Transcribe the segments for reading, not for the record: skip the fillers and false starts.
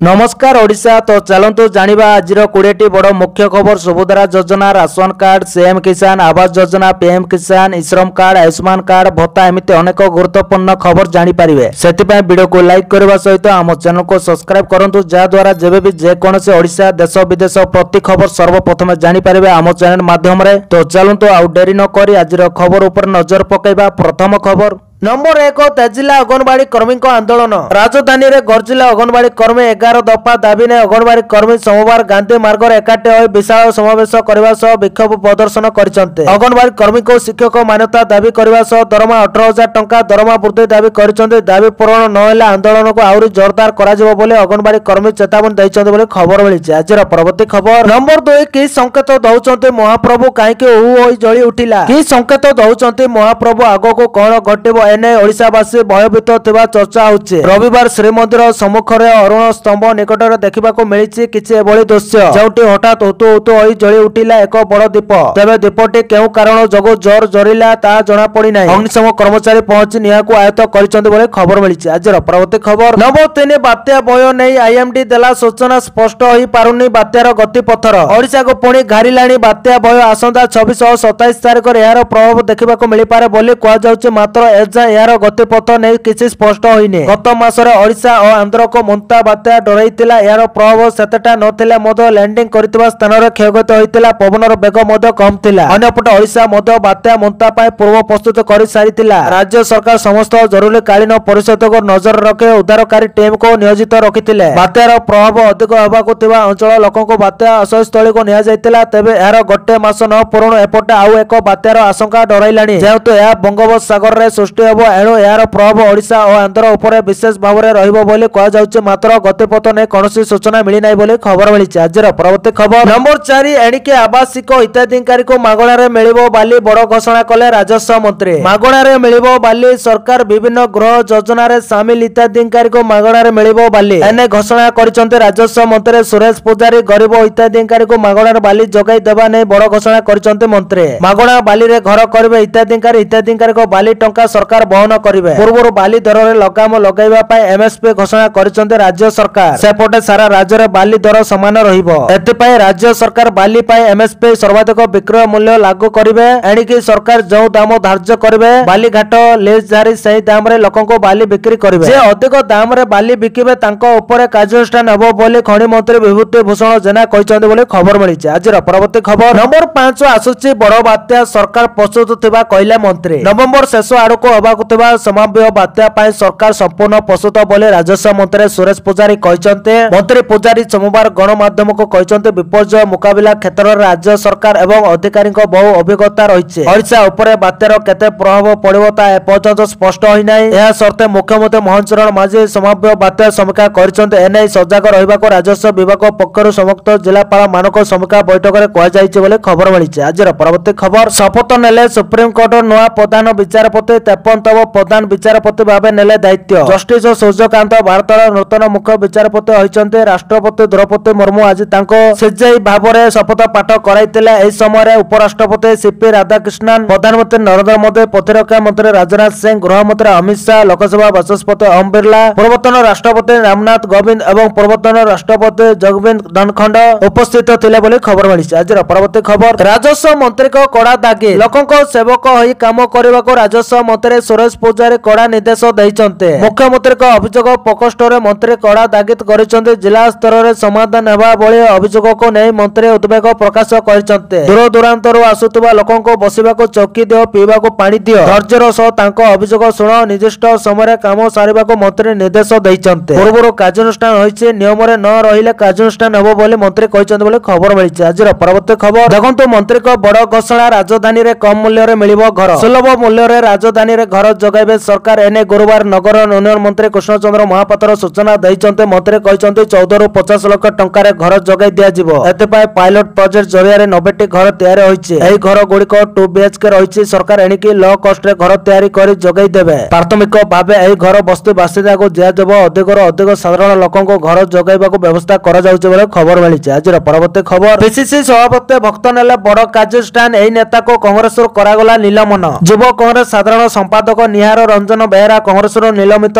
नमस्कार ओडिशा। तो चलतु जानिबा आज 20टी बड़ मुख्य खबर। सुभद्रा योजना, राशन कार्ड, सीएम किसान आवास योजना, पीएम किसान, श्रम कार्ड, आयुष्मान कार्ड भत्ता एमती अनेक गुरुत्वपूर्ण खबर जानी पारिबे। सेतिपय वीडियो को लाइक करबा सहित आम चैनल को सब्सक्राइब करंतु, जा द्वारा जेबे भी जेकोनोसी ओडिशा देश विदेश प्रति खबर सर्वप्रथम जानी पारिबे आम चैनल माध्यम रे। तो चलतु आउ डेरी न करी आज खबर ऊपर नजर पकेबा। प्रथम खबर नंबर 1 तेजिला अंगनवाड़ी कर्मी आंदोलन। राजधानी रे गर्जिला अंगनवाड़ी कर्मी 11 दफा दाबी ने अंगनवाड़ी कर्मी सोमवार गांधी मार्ग एकाठी होई विशाल समावेश करने सह विक्षोभ प्रदर्शन करछन्ते। अंगनवाड़ी कर्मी को शिक्षक मान्यता दाबी करने सह दरमा 18,000 टंका दरमा वृद्धि दाबी करछन्ते। दाबी पूरण न हेले आंदोलन को आउरी जोरदार करा जिवो बोले अंगनवाड़ी कर्मी चेतावनी दैछन्ते बोले खबर मिलिছে। आजर परवर्ती खबर नंबर 2 की संकेत दउछन्ते महाप्रभु काहेकि ऊ होई जळी उठिला। की संकेत दउछन्ते महाप्रभु आगो को कोन घटिबो एने ओडिशावासी भयभीत थिबा चर्चा होउचे। रविवार श्रीमंदिर सम्मुख रे अरुण स्तंभ निकट रे देखिबाको मिलिछि किछि एभଳି दृश्य जोटी हठात हुतु होई जळी उठिला एक बड़ दीप। तबे दीपटी केउ कारण जगो जोर जरिला ता जणा पड़ी नै। अग्निशम कर्मचारी पहुंची नियाको आयत्त करिसंते बोले खबर मिलिछि। आजर परवर्ती खबर नंबर 3 बात्या भय नै आईएमडी देला सूचना स्पष्ट होई पारुनी बात्यार गति पथर। ओडिशा को पुणी घारिलाणी बात्या भय आसंता 26 और 27 तारिख रे यार प्रभाव देखिबाको मिलि पारे बोली कुआ जाउछि। मात्र एजा यार गतिपथ नहीं किसी स्पष्ट होइने। गत मासरे ओडिशा और आंध्र को मुंता बात्या डराइतिला। यार प्रभाव सेतेटा नथिले मध्य लैंडिंग करथिबा स्थान रे क्षयक्षति होइतिला। पवनर बेग मध्य कम थिला। अन्यपटे ओडिशा मध्य बात्या मुंता पाए पूर्व प्रस्तुत करि सारितिला। राज्य सरकार समस्त जरूरी कालीन परिस्थिति को नजर रखे उद्धारकारी टीम को नियोजित रखिथिले। बात्यार प्रभाव अधिक हेबाकु थिबा अंचल लोकन को बात्या आश्रय स्थली को निया जाइतिला। तेबे यार गोटे मास न पूर्ण एपटे आउ एक बात्यार आशंका डराइलाणी। जेहेतु या बंगोपसागर रे सृष्टि हेबो एणु यार प्रभाव ओडिशा और आंध्र उपरे विशेष भाव में रहिबो बोली कहा जाउचे। मात्र गतिपथ ने कौनसी सूचना मिली नाही बोली खबर मिलिছে। आजर परवर्ती खबर नंबर 4 एणिके आवासिक हिताधिकारी को मागणा रे मिलिबो बाली बड़ घोषणा कले राजस्व मंत्री। मागणा रे मिलिबो बाली सरकार विभिन्न गृह योजना रे शामिल हिताधिकारी को मागणा रे मिलिबो बाली एने घोषणा करिसंते राजस्व मंत्री सुरेश पुजारी। गरीब हिताधिकारी को मागणा रे बाली जगाई देबा नै बड़ घोषणा करिसंते मंत्री। मागणा बाली रे घर करबे हिताधिकारी को बाली टंका सरकार बहन करिवे। पूर्व बाली दर रे लगाम लगाइबा पाए एमएसपी घोषणा करिसंते राज्य सरकार। सेपटे सारा राज्य रे बाली दर समान रहिबो। एथिपाई राज्य सरकार बाली पाए एमएसपी सर्वाधिक विक्रय मूल्य लागू करिवे। एणिकी सरकार जो दाम धार्य करिवे बाली घाट लीज जारी सही दाम रे लोकन को बाली बिक्री करिवे। जे अधिक दाम रे बाली बिकिबे तांको ऊपर कार्यानुष्ठान हेबो बोली खनि मंत्री विभूति भूषण जेना कहिसंते बोली खबर मिलिছে। आजर परवर्ती खबर नंबर 5 आसुची बड़ बात्या सरकार प्रस्तुत थिबा कहिला मंत्री। नवंबर शेष आड़को हेबाकु थिबा समाव्य बात्या पाई सरकार संपूर्ण प्रस्तुत बोले राजस्व मंत्री सुरेश पुजारी कहते। मंत्री पुजारी सोमवार गणमाध्यम को कहते विपर्यय मुकाबिला क्षेत्र में राज्य सरकार एवं अधिकारी बहु अभिज्ञता रही। ओडिशा उपरे बात्यार केते प्रभाव पड़िबो ता एपर्यंत स्पष्ट होई नाही। एहा सर्ते मुख्यमंत्री मोहन चरण माझी समाव्य बात्या समीक्षा करछन्ते। एनै सजग रहिबाको राजस्व विभाग पक्षरु समस्त जिलापाल मानक समीक्षा बैठक रे कह जायछि बोले खबर मिलिছে। आजर परवर्ती खबर शपथ नेले सुप्रीम कोर्ट नवा प्रधान विचारपति 53तम प्रधान विचारपति भावे नेले दायित्व। जस्टिस सूर्यकांत भारतर नूतन मुख्य विचारपति होइचन्ते। राष्ट्रपति द्रौपदी मुर्मू आज तांको सीजेआई भावरे शपथ पाठ कराइतिले। एही समय रे उपराष्ट्रपति सीपी राधाकृष्णन, प्रधानमंत्री नरेंद्र मोदी, प्रतिरक्षा मंत्री राजनाथ सिंह, गृह मंत्री अमित शाह, लोकसभा बाचस्पति ओम बिरला, पूर्वतन राष्ट्रपति रामनाथ कोविंद एवं पूर्वतन राष्ट्रपति जगदीप धनखड़ उपस्थित थिले बोली खबर मिलिছে। आज परवर्ती खबर राजस्व मंत्री को कड़ा दागी। लोकन को सेवक होई काम करबा को राजस्व मंत्री सुरेश पुजारी कड़ा निर्देश दैछन्ते। मुख्यमंत्री को अभियोग प्रकोष्ठ रे मंत्री कड़ा दागित करिसंते। जिला स्तर रे समाधान हेबा भली अभियोग को नै मंत्री उद्वेग प्रकाश करिसंते। दूर दूरांतरु आसुतबा लोकन को बसिबा को चौकी दियो, पीबा को पानी दियो, धैर्यर सह तांको अभियोग सुण, निर्दिष्ट समय काम सारिबा को मंत्री निर्देश दैछन्ते। पूर्वरु कार्यानुष्ठान होइছে, नियम रे न रहिले कार्यानुष्ठान हेबो बोली मंत्री कहिसंते बोली खबर मिलिছে। आजर परवर्ती खबर देखंतु मंत्री को बड़ घोषणा। राजधानी रे कम मूल्य रे मिलिबो घर। सुलभ मूल्य रे राजधानी रे घर जगाइबे सरकार। एने गुरुवार नगर उन्नयन मंत्री कृष्णचंद्र महापात्र सूचना दैछन्ते। मंत्री कहते 14 रु 50 लाख टंका रे घर जगाई दिया जिवो। एतेपाई पायलट प्रोजेक्ट जरिया रे 90टी घर तैयार होइছে। एही घर गुड़िक 2 बीएचके रहिছে। सरकार एणिकी लो कॉस्ट रे घर तैयारी करी जगाई देबे। प्राथमिक भाबे एही घर बस्ती बासिंदा को दिया जब अधिक अधिक साधारण लोकन को घर जगाइबा को व्यवस्था करा जाउছে बोले खबर मिलिছে। आज परवर्ती खबर पीसीसी सभापति भक्त नेले बड़ कार्यानुष्ठान। एही नेता को कांग्रेस रो करागला निलंबन। युव कांग्रेस साधारण संपादक संपादक निहार रंजन बेहेरा कांग्रेस निलंबित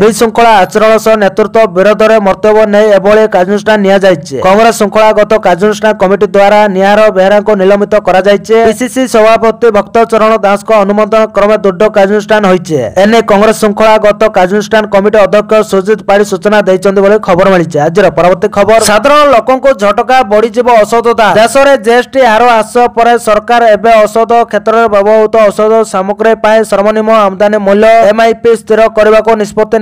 विशृंखला आचरण सह नेतृत्व विरोध में मर्तव्य नहीं एभली कार्यानुष्ठान कांग्रेस श्रृंखलागत कार्यानुष्ठान कमिटी द्वारा निहार बेहेरा को निलंबित पीसीसी सभापति भक्त चरण दास अनुमोदन क्रमे दृढ़ कार्यानुष्ठान एने कांग्रेस श्रृंखलागत कार्यानुष्ठान कमिटी अध्यक्ष सुजित पाढ़ी सूचना देते खबर मिली। आज परवर्ती खबर साधारण लोक झटका बढ़ी औषध दाम देश में जीएसटी हार ह्रास पर सरकार एवं औषध क्षेत्र में व्यवहृत औषध सामग्री सर्वनिम्न आमदानी मूल्य एमआईपी स्थिर करने को निष्पत्ति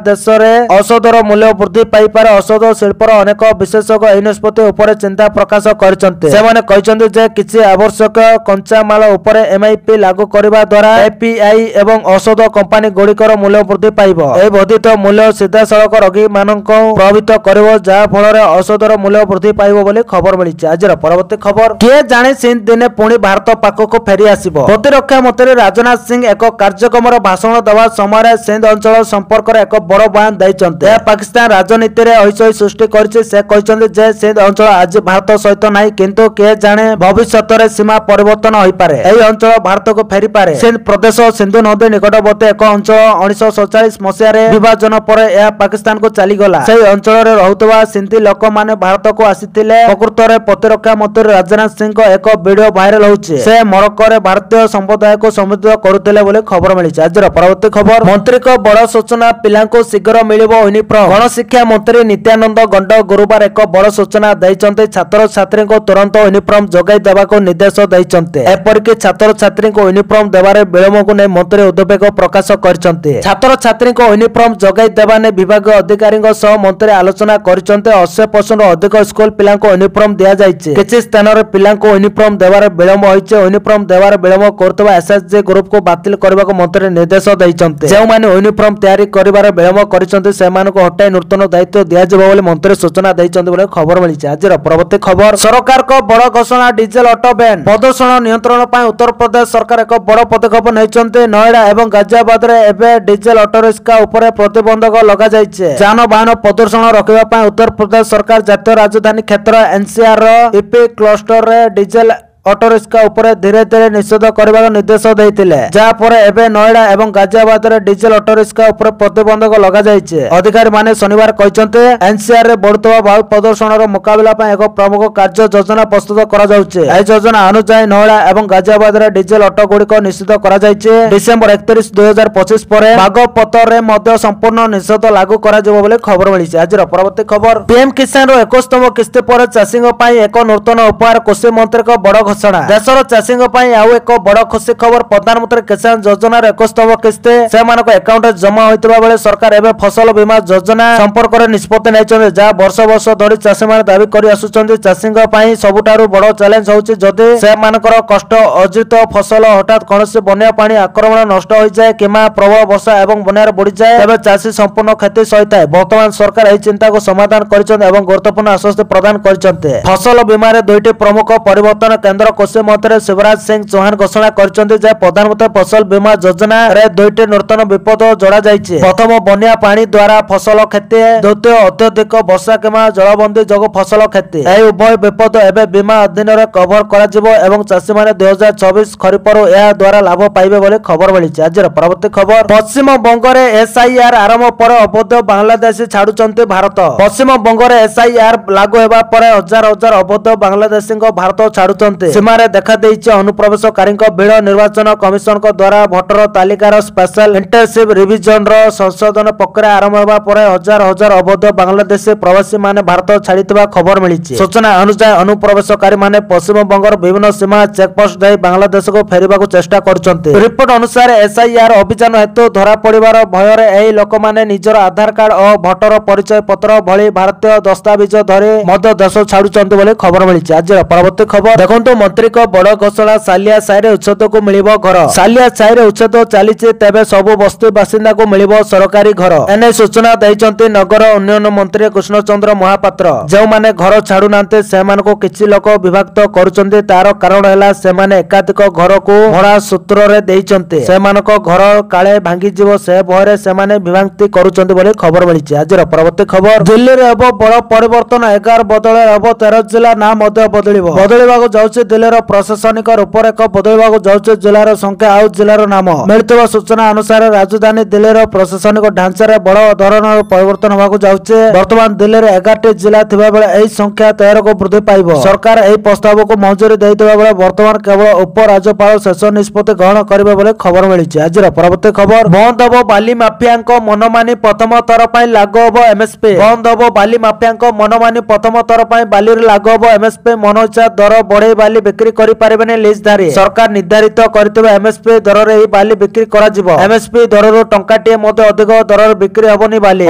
देश में औषधर मूल्य वृद्धि पाइपर औषध शिल्पर अनेक विशेषज्ञ यह निष्पत्ति चिंता प्रकाश करते किसी आवश्यक कंचामाल उपर एमआईपी लागू करने द्वारा एपीआई एवं औषध कंपानी गुड़िकर मूल्य वृद्धि पाइब वर्धित मूल्य सीधा सड़क रोगी मान प्रभावित कर जहाँफल औषधर मूल्य वृद्धि पाइब खबर मिली। आज परवर्ती खबर किए जाने सिंध दिने पुणी भारत पाखक फेरी आसिबो। प्रतिरक्षा मंत्री राजनाथ सिंह एक कार्यक्रम भाषण देवा समय सिंध अंचल संपर्क में एक बड़ बयान देते पाकिस्तान राजनीति में हईसई सृष्टि करछि। से कहते जे सिंध अंचल आज भारत सहित नहीं किंतु किए जाने भविष्य में सीमा परिवर्तन हो पारे यही अंचल भारत को फेरी पारे। सिंध प्रदेश सिंधु नदी निकटवर्ती एक अंचल 1947 मसीह विभाजन पर यह पाकिस्तान को चलीगला। से अंचल में रहुवा सिंधी लोक मैंने भारत को आसीथिले। प्रकृत में प्रतिरक्षा मंत्री राजनाथ सिंह एक वीडियो भाइराल होछि। से मोरक्को रे भारतीय समुदाय को संबोधित करुथिले बोले खबर मिली। आज परवर्ती खबर मंत्री को बड़ सूचना पिला को शीघ्र मिलिबो यूनिफॉर्म। गणशिक्षा मंत्री नित्यानंद गंड गुरुवार एक बड़ सूचना देइचंते छात्र छात्री को तुरंत यूनिफॉर्म जोगाई देवा को निर्देश देइचंते। एपरिक छात्र छात्री को यूनिफॉर्म देवारे विलंब को नहीं मंत्री उद्वेग प्रकाश करचंते। छात्र छात्री को यूनिफॉर्म जोगाई देवा ने विभाग अधिकारी सह मंत्री आलोचना करचंते। 80% अधिक स्कूल पिला को यूनिफॉर्म दिया जाइछे। किछि स्थान रे पिला को यूनिफॉर्म देवारे विलंब होइछे। यूनिफॉर्म देवारे विलंब करतबा एसएसजी ग्रुप को बातिल करबा को मंत्री निर्देश दैछन्ते। जे माने यूनिफॉर्म तैयारी करिबारे विलंब करिसन्ते सेमान को हटाई नूतन दायित्व दिया जेबो बोले मंत्री सूचना दैछन्ते बोले खबर मिलिছে। आज परवर्ती खबर सरकार को बड़ घोषणा डीजेल ऑटो बैन प्रदूषण नियंत्रण पाई उत्तर प्रदेश सरकार एक बड़ पदक्षेप नैछन्ते। नोएडा एवं गाजियाबाद रे एबे डीजेल ऑटो रिक्शा ऊपर प्रतिबंधक लगा जाइछे। जानवाहन प्रदूषण रोकबा पाई उत्तर प्रदेश सरकार जातीय राजधानी क्षेत्र एनसीआर ईपी क्लस्टर रे डीजेल ऑटो रिक्शा ऊपर धीरे धीरे निषेध करने निर्देश देते जहाँपर एवं नोएडा एवं गाजियाबाद रे डीजेल ऑटो रिक्शा ऊपर प्रतिबंधक लगा जाइछे। अधिकारी माने शनिवार कहते एनसीआर रे बढ़ुवा वायु प्रदूषण मुकाबला एक प्रमुख कार्य योजना प्रस्तुत करा जाउछे। एही योजना अनुसार नोएडा एवं गाजियाबाद रे डीजेल ऑटो गुड़िक निषेध करा जाइछे। डिसेंबर 31 2025 पर बागपतर रे मध्य संपूर्ण निषेध लागू करा जिवो बोले खबर मिलिছে। आज परवर्ती खबर पीएम किसान रो 21तम किस्ती पर चाषी पाई एक नूतन उपहार कृषि मंत्री को बड़ देशर चाषी आउ एक बड़ खुशी खबर प्रधानमंत्री किसान योजना 21तम किस्ती से अकाउंट जमा होता बेले सरकार एवं फसल बीमा योजना संपर्क में निष्पत्ति नहीं जहाँ वर्ष वर्ष धरी चाषी मैंने दावी कर आसुचंती। चाषी सबुठारु बड़ चैलेंज होउछि जदि से मानकर कष्ट अर्जित फसल हठात कौन बन्या पानी आक्रमण नष्ट हो जाए किंवा प्रबल वर्षा एवं बन्यार बढ़ी जाए तेज चाषी संपूर्ण क्षति सही है। वर्तमान सरकार यह चिंता को समाधान कर गुरुत्वपूर्ण आश्वस्ति प्रदान कर फसल बीमा दुईटी प्रमुख परिवर्तन केंद्र कृषि मंत्री शिवराज सिंह चौहान घोषणा करछन्ते जे प्रधानमंत्री फसल बीमा योजना रे दुईटी नूतन विपद जोड़ा जाइछे। प्रथम बन्या पानी द्वारा फसल क्षति, द्वितीय अत्यधिक वर्षा किंवा जलबंदी जोग फसल क्षति। एही उभय विपद एबे बीमा अधीन रे कवर करा जिवो एवं चाषी माने 2024 खरीफ रो या द्वारा लाभ पाइबे बोले खबर मिलिছে। आज परवर्ती खबर पश्चिम बंग रे एसआईआर आरंभ पर अवैध बांग्लादेशी छाडुचन्ते भारत। पश्चिम बंग रे एसआईआर लागू हेबा पर हजार हजार अवैध बांग्लादेशी भारत छाडुचन्ते। सीमारे देखा देइছে अनुप्रवेशकारी भीड़। निर्वाचन कमिशन द्वारा भोटर तालिकार स्पेशल इंटेंसिव रिविजन रो संशोधन प्रक्रिया आरंभ होगा पर हजार हजार अवैध बांग्लादेशी प्रवासी माने भारत छाड़ीथिबा खबर मिलिছে। सूचना अनुसार अनुप्रवेशकारी माने पश्चिम बंगर विभिन्न सीमा चेकपोस्ट दे बांग्लादेश को फेरिबा को चेष्टा करछन्ते। रिपोर्ट अनुसार एसआईआर अभियान हेतु धरा पड़िबार भय रे एही लोक माने निजर आधार कार्ड और भोटर परिचय पत्र भली भारतीय दस्तावेज धरि मध्य देश छाड़ुचन्ते बोले खबर मिलिছে। आज परवर्ती खबर देखंतु मंत्री को बड़ घोषणा सालिया साई उच्छेद को मिलिबो घर। सालिया साई उच्छेद चलीचे तेबे सबु बस्ती बासिंदा को मिलिबो सरकारी घर। एने सूचना दैचंती नगर उन्नयन मंत्री कृष्णचंद्र महापात्र। जो माने घर छाड़ू नांते सेमान को किछि लोक विभक्त करूचंती तार कारण हैला सेमाने एकाधिक घर को भड़ा सूत्र रे दैचंती। सेमान को घर काले भांगी जीवो से भयरे सेमाने विभक्ति करूचंती बोले खबर मिलिছে। आज परवर्ती खबर दिल्ली रे हबो बड़ परिवर्तन 11 बदले हबो 13 जिला नाम मध्य बदलिबो। बदलिबा को जाउछि ଯାଉଛି ଦିଲ୍ଲୀର ପ୍ରଶାସନିକ ରୂପରେଖ ବଦଳିବାକୁ ଯାଉଛି ଜିଲ୍ଲାର ସଂଖ୍ୟା ଆଉ ଜିଲ୍ଲାର ନାମ। ମିଳିଥିବା ସୂଚନା ଅନୁସାରେ ରାଜଧାନୀ ଦିଲ୍ଲୀର ପ୍ରଶାସନିକ ଢାଞ୍ଚାରେ ବଡ଼ ଧରଣର ପରିବର୍ତ୍ତନ ହେବାକୁ ଯାଉଛି। ବର୍ତ୍ତମାନ ଦିଲ୍ଲୀରେ 11ଟି ଜିଲ୍ଲା ଥିବାବେଳେ ଏହି ସଂଖ୍ୟା 13କୁ ବୃଦ୍ଧି ପାଇବ। ସରକାର ଏହି ପ୍ରସ୍ତାବକୁ ମଞ୍ଜୁରୀ ଦେଇଥିବା ବେଳେ ବର୍ତ୍ତମାନ କେବଳ ଉପରାଜ୍ୟପାଳ ଶେଷ ନିଷ୍ପତ୍ତି ଗ୍ରହଣ କରିବେ ବୋଲି ଖବର ମିଳିଛି। ଆଜିର ପରବର୍ତ୍ତୀ ଖବର, ବନ୍ଦ ହେବ ବାଲି ମାଫିଆଙ୍କ ମନମାନି, ପ୍ରଥମ ଥର ପାଇଁ ଲାଗୁ ହେବ ଏମଏସପି। ବନ୍ଦ ହେବ ବାଲି ମାଫିଆଙ୍କ ମନମାନି, ପ୍ରଥମ ଥର ପାଇଁ ବାଲିରେ ଲାଗୁ ହେବ ଏମଏସପି। ମନଇଚ୍ଛା ଦର ବଢେଇ ବାଲି ବିକ୍ରି କରିପାରିବେନି ଲିଜଧାରୀ। ସରକାର ନିର୍ଦ୍ଧାରିତ କରିଥିବା ଏମଏସପି ଦରରେ ଏହି ବାଲି ବିକ୍ରି କରାଯିବ। ଏମଏସପି ଦରରୁ ଟଙ୍କାଟିଏ ମଧ୍ୟ ଅଧିକ ଦରରେ ବିକ୍ରି ହେବନି ବାଲି,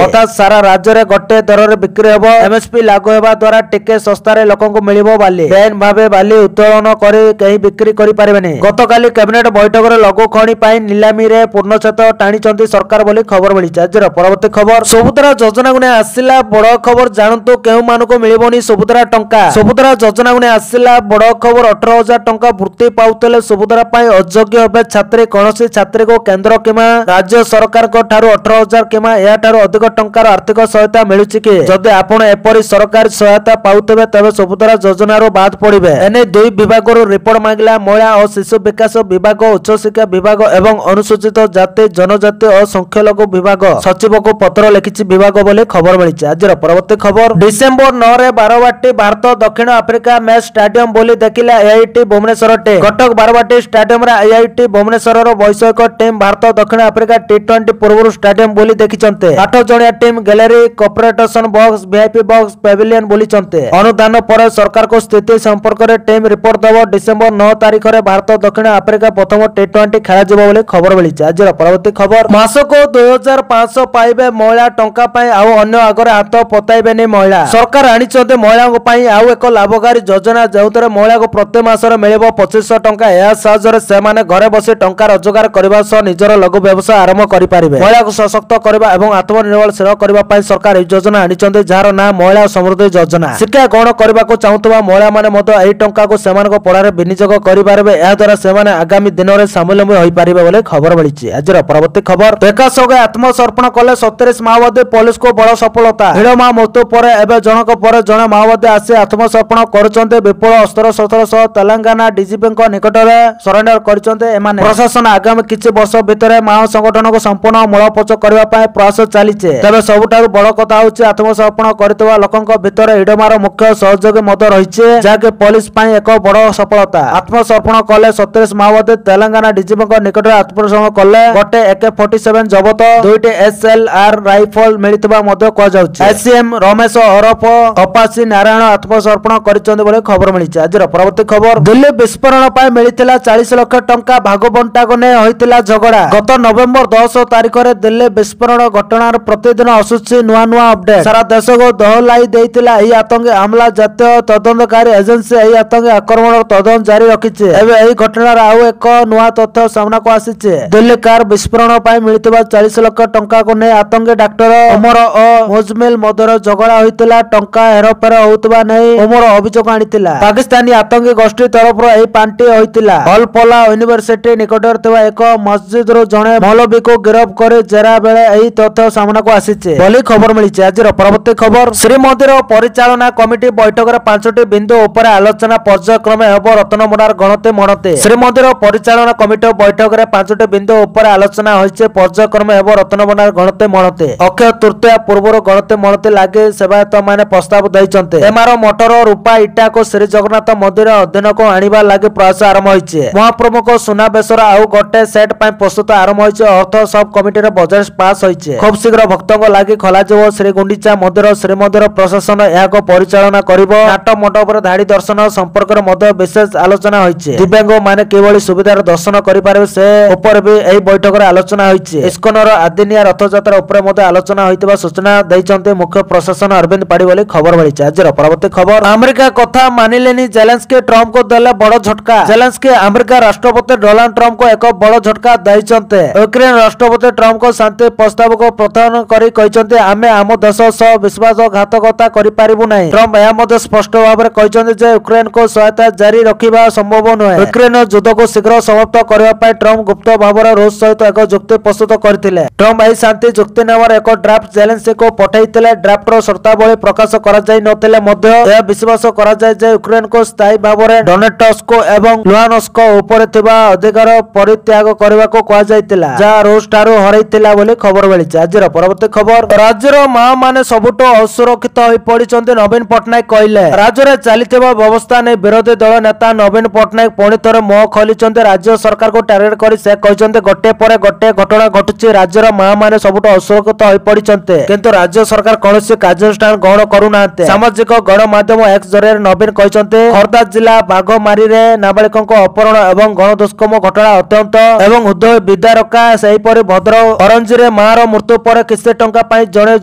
ଅର୍ଥାତ୍ ସାରା ରାଜ୍ୟରେ ଗୋଟିଏ ଦରରେ ବିକ୍ରି ହେବ। ଏମଏସପି ଲାଗୁ ହେବା ଦ୍ୱାରା ଟିକେ ଶସ୍ତାରେ ଲୋକଙ୍କୁ ମିଳିବ ବାଲି। ବେଆଇନ ଭାବେ ବାଲି ଉତ୍ତୋଳନ କରି କେହି ବିକ୍ରି କରିପାରିବେନି। ଗତକାଲି କ୍ୟାବିନେଟ ବୈଠକରେ ଲଘୁ ଖଣି ପାଇଁ ନିଲାମୀରେ ପୂର୍ଣ୍ଣଚ୍ଛେଦ ଟାଣିଛନ୍ତି ସରକାର ବୋଲି ଖବର ମିଳିଛି। ଆଜିର ପରବର୍ତ୍ତୀ ଖବର, ସୁଭଦ୍ରା ଯୋଜନାକୁ ନେଇ ଆସିଲା ବଡ଼ ଖବର, ଜାଣନ୍ତୁ କେଉଁମାନଙ୍କୁ ମିଳିବନି ସୁଭଦ୍ରା ଟଙ୍କା। ସୁଭଦ୍ରା ଯୋଜନାକୁ ନେଇ ଆସିଲା ବଡ଼ ଖବର, 18,000 ଟଙ୍କା ବୃତ୍ତି ପାଉଥିଲେ ସୁଭଦ୍ରା ପାଇଁ ଅଯୋଗ୍ୟ ହେବେ ଛାତ୍ରୀ। କୌଣସି ଛାତ୍ରୀକୁ କେନ୍ଦ୍ର କିମ୍ବା ରାଜ୍ୟ ସରକାରଙ୍କ ଠାରୁ 18,000 କିମ୍ବା ଏହାଠାରୁ ଅଧିକ ଟଙ୍କାର ଆର୍ଥିକ ସହାୟତା ମିଳୁଛି କି? ଯଦି ଆପଣ ଏପରି ସରକାରୀ ସହାୟତା ପାଉଥିବେ ତେବେ ସୁଭଦ୍ରା ଯୋଜନାରୁ ବାଦ ପଡ଼ିବେ। ଏନେଇ ଦୁଇ ବିଭାଗରୁ ରିପୋର୍ଟ ମାଗିଲା ମହିଳା ଓ ଶିଶୁ ବିକାଶ ବିଭାଗ, ଉଚ୍ଚଶିକ୍ଷା ବିଭାଗ ଏବଂ ଅନୁସୂଚିତ ଜାତି ଜନଜାତି ଓ ସଂଖ୍ୟାଲଘୁ ବିଭାଗ ସଚିବକୁ ପତ୍ର ଲେଖିଛି ବିଭାଗ ବୋଲି ଖବର ମିଳିଛି। ଆଜିର ପରବର୍ତ୍ତୀ ଖବର, ଡିସେମ୍ବର 9ରେ ବାରବାଟୀ ଭାରତ ଦକ୍ଷିଣ ଆଫ୍ରିକା ମ୍ୟାଚ୍ ଷ୍ଟାଡିୟମ ବୋଲି ଦେଖିଲା ଆଇଆଇଟି ଭୁବନେଶ୍ୱର ଟିମ୍। କଟକ ବାରବାଟୀ ଷ୍ଟାଡିୟମରେ ଆଇଆଇଟି ଭୁବନେଶ୍ୱରର ବୈଷୟିକ ଟିମ୍ ଭାରତ ଦକ୍ଷିଣ ଆଫ୍ରିକା ଟି20 ପୂର୍ବରୁ ଷ୍ଟାଡିୟମ ବୋଲି ଦେଖିଛନ୍ତି। 8 ଜଣିଆ team gallery, corporation box, VIP box, pavilion ବୁଲିଛନ୍ତି। ଅନୁଦାନ ପରେ ସରକାରକୁ ସ୍ଥିତି ସମ୍ପର୍କରେ ଟିମ୍ ରିପୋର୍ଟ ଦେବ। ଡିସେମ୍ବର 9 ତାରିଖରେ ଭାରତ ଦକ୍ଷିଣ ଆଫ୍ରିକା ପ୍ରଥମ ଟି20 ଖେଳାଯିବ ବୋଲି ଖବର ମିଳିଛି। ଆଜିର ପରବର୍ତ୍ତୀ ଖବର, ମାସକୁ 2,500 ପାଇବେ ମହିଳା, ଟଙ୍କା ପାଇଁ ଆଉ ଅନ୍ୟ ଆଗରେ ହାତ ପତାଇବେନି ମହିଳା। ସରକାର ଆଣିଛନ୍ତି ମହିଳାଙ୍କ ପାଇଁ ଆଉ ଏକ ଲାଭକାରୀ ଯୋଜନା, ଯେଉଁଥିରେ ମହିଳାକୁ ପ୍ରତି ମାସରେ ମିଳିବ 2,500 ଟଙ୍କା। ଏହା ସାହାଯ୍ୟରେ ସେମାନେ ଘରେ ବସି ଟଙ୍କା ରୋଜଗାର କରିବା ସହ ନିଜର ଲଘୁ ବ୍ୟବସାୟ ଆରମ୍ଭ କରିପାରିବେ। ମହିଳାକୁ ସଶକ୍ତ କରିବା ଏବଂ ଆତ୍ମନିର୍ଭରଶୀଳ କରିବା ପାଇଁ ସରକାର ଏହି ଯୋଜନା ଆଣିଛନ୍ତି, ଯାହାର ନାଁ ମହିଳା ସମୃଦ୍ଧି ଯୋଜନା। ଶିକ୍ଷା ଗ୍ରହଣ କରିବାକୁ ଚାହୁଁଥିବା ମହିଳାମାନେ ମଧ୍ୟ ଏହି ଟଙ୍କାକୁ ସେମାନଙ୍କ ପଢ଼ାରେ ବିନିଯୋଗ କରିପାରିବେ। ଏହାଦ୍ୱାରା ସେମାନେ ଆଗାମୀ ଦିନରେ ସ୍ୱାବଲମ୍ବୀ ହୋଇପାରିବେ ବୋଲି ଖବର ମିଳିଛି। ଆଜିର ପରବର୍ତ୍ତୀ ଖବର, ପ୍ରକାଶରେ ଆତ୍ମସମର୍ପଣ କଲେ 37 ମାଓବାଦୀ, ପୋଲିସକୁ ବଡ଼ ସଫଳତା। ହିଡ଼ମା ମୃତ୍ୟୁ ପରେ ଏବେ ଜଣକ ପରେ ଜଣେ ମାଓବାଦୀ ଆସି ଆତ୍ମସମର୍ପଣ କରୁଛନ୍ତି। ବିପୁଳ ଅସ୍ତ୍ରଶସ୍ତ୍ର ସହ ତେଲେଙ୍ଗାନା ଡିଜିପିଙ୍କ ନିକଟରେ ସରେଣ୍ଡର କରିଛନ୍ତି ଏମାନେ। ପ୍ରଶାସନ ଆଗାମୀ କିଛି ବର୍ଷ ଭିତରେ ମାଓ ସଂଗଠନକୁ ସମ୍ପୂର୍ଣ୍ଣ ମୂଳପୋଛ କରିବା ପାଇଁ ପ୍ରୟାସ ଚାଲିଛି। ତେବେ ସବୁଠାରୁ ବଡ଼ କଥା ହେଉଛି ଆତ୍ମସମର୍ପଣ କରିଥିବା ଲୋକଙ୍କ ଭିତରେ ହିଡ଼ମାର ମୁଖ୍ୟ ସହଯୋଗୀ ମଧ୍ୟ ରହିଛି, ଯାହାକି ପୋଲିସ ପାଇଁ ଏକ ବଡ଼ ସଫଳତା। ଆତ୍ମସମର୍ପଣ କଲେ 37 ମାଓବାଦୀ ତେଲେଙ୍ଗାନା ଡିଜିପିଙ୍କ ନିକଟରେ ଆତ୍ମସମର୍ପଣ କଲେ। ଗୋଟେ AK-47 ଜବତ, 2ଟି SLR ରାଇଫଲ ମିଳିଥିବା ମଧ୍ୟ କୁହାଯାଉଛି। SCM ରମେଶ ଓରଫ ଅପାସୀ ନାରାୟଣ ଆତ୍ମସମର୍ପଣ କରିଛନ୍ତି ବୋଲି ଖବର ମିଳିଛି। ଆଜିର ପରବର୍ତ୍ତୀ ଖବର, ଦିଲ୍ଲୀ ବିସ୍ଫୋରଣ ପାଇଁ ମିଳିଥିଲା 40 ଲକ୍ଷ ଟଙ୍କା, ଭାଗବଣ୍ଟାକୁ ନେଇ ହୋଇଥିଲା ଝଗଡ଼ା। ଗତ ନଭେମ୍ବର 10 ତାରିଖରେ ଦିଲ୍ଲୀ ବିସ୍ଫୋରଣ ଘଟଣାର ପ୍ରତିଦିନ ଆସୁଛି ନୂଆ ନୂଆ ଅପଡେଟ। ସାରା ଦେଶକୁ ଦୋହଲାଇ ଦେଇଥିଲା ଏହି ଆତଙ୍କୀ ଆମଲା। ଜାତୀୟ ତଦନ୍ତକାରୀ ଏଜେନ୍ସି ଏହି ଆତଙ୍କୀ ଆକ୍ରମଣର ତଦନ୍ତ ଜାରି ରଖିଛି। ଏବେ ଏହି ଘଟଣାର ଆଉ ଏକ ନୂଆ ତଥ୍ୟ ସାମ୍ନାକୁ ଆସିଛି। ଦିଲ୍ଲୀ କାର ବିସ୍ଫୋରଣ ପାଇଁ ମିଳିଥିବା 40 ଲକ୍ଷ ଟଙ୍କାକୁ ନେଇ ଆତଙ୍କୀ ଡାକ୍ତର ଓମର ଓ ମୁଜମିଲ ମଧ୍ୟରେ ଝଗଡ଼ା ହୋଇଥିଲା। ଟଙ୍କା ହେରଫେର ହେଉଥିବା ନେଇ ଓମର ଅଭିଯୋଗ ଆଣିଥିଲା। ପାକିସ୍ତାନୀ ଆତଙ୍କୀ ଗୋଷ୍ଠୀ ତରଫରୁ ଏହି ପାଣ୍ଠି ହୋଇଥିଲା। ହଲପୋଲା ୟୁନିଭର୍ସିଟି ନିକଟରେ ଥିବା ଏକ ମସଜିଦରୁ ଜଣେ ମୌଲବୀକୁ ଗିରଫ କରି ଜେରା ବେଳେ ଏହି ତଥ୍ୟ ସାମ୍ନାକୁ ଆସିଛି ବୋଲି ଖବର ମିଳିଛି। ଆଜିର ପରବର୍ତ୍ତୀ ଖବର, ଶ୍ରୀମନ୍ଦିର ପରିଚାଳନା କମିଟି ବୈଠକରେ 5ଟି ବିନ୍ଦୁ ଉପରେ ଆଲୋଚନା, ପର୍ଯ୍ୟାୟକ୍ରମେ ହେବ ରତ୍ନଭଣ୍ଡାର ଗଣତି ମଣତି। ଶ୍ରୀମନ୍ଦିର ପରିଚାଳନା କମିଟି ବୈଠକରେ 5ଟି ବିନ୍ଦୁ ଉପରେ ଆଲୋଚନା ହୋଇଛି, ପର୍ଯ୍ୟାୟକ୍ରମେ ହେବ ରତ୍ନଭଣ୍ଡାର ଗଣତି ମଣତି। ଅକ୍ଷୟ ତୃତୀୟା ପୂର୍ବରୁ ଗଣତି ମଣତି ଲାଗି ସେବାୟତମାନେ ପ୍ରସ୍ତାବ ଦେଇଛନ୍ତି। ଏମାର ମଠର ରୂପା ଇଟାକୁ ଶ୍ରୀଜଗନ୍ନାଥ ମନ୍ଦିର ଅଧୀନକୁ ଆଣିବା ଲାଗି ପ୍ରୟାସ ଆରମ୍ଭ ହୋଇଛି। ମହାପ୍ରଭୁଙ୍କ ସୁନାବେଶର ଆଉ ଗୋଟେ ସେଟ୍ ପାଇଁ ପ୍ରସ୍ତୁତ ଆରମ୍ଭ ହୋଇଛି। ଅର୍ଥ ସବ୍ କମିଟିର ବଜେଟ୍ ପାସ୍ ହୋଇଛି। ଖୁବ୍ ଶୀଘ୍ର ଭକ୍ତଙ୍କ ଲାଗି ଖୋଲାଯିବ ଶ୍ରୀଗୁଣ୍ଡିଚା ମନ୍ଦିର। ଶ୍ରୀମନ୍ଦିର ପ୍ରଶାସନ ଏହାକୁ ପରିଚାଳନା କରିବ। ନାଟ ମଣ୍ଡପରେ ଧାଡ଼ି ଦର୍ଶନ ସମ୍ପର୍କରେ ମଧ୍ୟ ବିଶେଷ ଆଲୋଚନା ହୋଇଛି। ଦିବ୍ୟାଙ୍ଗମାନେ କିଭଳି ସୁବିଧାରେ ଦର୍ଶନ କରିପାରିବେ ସେ ଉପରେ ବି ଏହି ବୈଠକରେ ଆଲୋଚନା ହୋଇଛି। ଇସ୍କନର ଆଦିନିଆ ରଥଯାତ୍ରା ଉପରେ ମଧ୍ୟ ଆଲୋଚନା ହୋଇଥିବା ସୂଚନା ଦେଇଛନ୍ତି ମୁଖ୍ୟ ପ୍ରଶାସନ ଅରବିନ୍ଦ ପାଢ଼ୀ ବୋଲି ଖବର ମିଳିଛି। ଆଜିର ପରବର୍ତ୍ତୀ ଖବର, ଆମେରିକା କଥା ମାନିଲେନି ଜେଲେନ୍ସ୍କି, ଟ୍ରମ୍ପଙ୍କୁ ଦେଲେ ବଡ଼ ଝଟକା। ଜେଲେନ୍ସ୍କି ଆମେରିକା ରାଷ୍ଟ୍ରପତି ଡୋନାଲ୍ଡ ଟ୍ରମ୍ପଙ୍କୁ ଏକ ବଡ଼ ଝଟକା ଦେଇଛନ୍ତି। ୟୁକ୍ରେନ ରାଷ୍ଟ୍ରପତି ଟ୍ରମ୍ପଙ୍କ ଶାନ୍ତି ପ୍ରସ୍ତାବକୁ ପ୍ରତ୍ୟାଖ୍ୟାନ କରି କହିଛନ୍ତି, ଆମେ ଆମ ଦେଶ ସହ ବିଶ୍ୱାସଘାତକତା କରିପାରିବୁ ନାହିଁ। ଟ୍ରମ୍ପ ଏହା ମଧ୍ୟ ସ୍ପଷ୍ଟ ଭାବରେ କହିଛନ୍ତି ଯେ ୟୁକ୍ରେନକୁ ସହାୟତା ଜାରି ରଖିବା ସମ୍ଭବ ନୁହେଁ। ୟୁକ୍ରେନ ଯୁଦ୍ଧକୁ ଶୀଘ୍ର ସମାପ୍ତ କରିବା ପାଇଁ ଟ୍ରମ୍ପ ଗୁପ୍ତ ଭାବରେ ରୁଷ ସହିତ ଏକ ଯୁକ୍ତି ପ୍ରସ୍ତୁତ କରିଥିଲେ। ଟ୍ରମ୍ପ ଏହି ଶାନ୍ତି ଚୁକ୍ତିନାମାର ଏକ ଡ୍ରାଫ୍ଟ ଜେଲେନ୍ସ୍କିଙ୍କୁ ପଠାଇଥିଲେ। ଡ୍ରାଫ୍ଟର ସର୍ତ୍ତାବଳୀ ପ୍ରକାଶ କରାଯାଇ ନଥିଲେ ମଧ୍ୟ ଏହା ବିଶ୍ୱାସ କରାଯାଏ ଯେ ୟୁକ୍ରେନକୁ ସ୍ଥାୟୀ ଭାବରେ ଡୋନେଟସ୍କୁ ଏବଂ ଲୁହାନସ୍କ ଉପରେ ଥିବା ଅଧିକାର ପରିତ୍ୟାଗ କରିବାକୁ କୁହାଯାଇଥିଲା, ଯାହା ରୁଷ ଠାରୁ ହରାଇଥିଲା ବୋଲି ଖବର ମିଳିଛି। ଆଜିର ପରବର୍ତ୍ତୀ ଖବର, ରାଜ୍ୟର ମା ମାନେ ସବୁଠୁ ଅସୁରକ୍ଷିତ ହୋଇ ପଡିଛନ୍ତି, ନବୀନ ପଟ୍ଟନାୟକ କହିଲେ। ରାଜ୍ୟରେ ଚାଲିଥିବା ବ୍ୟବସ୍ଥା ନେଇ ବିରୋଧୀ ଦଳ ନେତା ନବୀନ ପଟ୍ଟନାୟକ ପୁଣି ଥରେ ମୁହଁ ଖୋଲିଛନ୍ତି। ରାଜ୍ୟ ସରକାରକୁ ଟାର୍ଗେଟ କରି ସେ କହିଛନ୍ତି, ଗୋଟିଏ ପରେ ଗୋଟିଏ ଘଟଣା ଘଟୁଛି, ରାଜ୍ୟର ମା ମାନେ ସବୁଠୁ ଅସୁରକ୍ଷିତ ହୋଇ ପଡିଛନ୍ତି, କିନ୍ତୁ ରାଜ୍ୟ ସରକାର କୌଣସି କାର୍ଯ୍ୟାନୁଷ୍ଠାନ ଗ୍ରହଣ କରୁନାହାନ୍ତି। ସାମାଜିକ ଗଣମାଧ୍ୟମ ଏକ୍ସ ଜରିଆରେ ନବୀନ କହିଛନ୍ତି, ଖୋର୍ଦ୍ଧା ଜିଲ୍ଲା ବାଘମାରୀରେ ନାବାଳିକାଙ୍କ ଅପହରଣ ଏବଂ ଗଣଦୁଷ୍କର୍ମ ଘଟଣା ଅତ୍ୟନ୍ତ ଏବଂ ହୃଦୟ ବିଦାରକା। ସେହିପରି ଭଦ୍ରକ ଅରଞ୍ଜିରେ ମାର ମୃତ୍ୟୁ ପରେ କିଛି ଟଙ୍କା ପାଇଁ ଜଣେ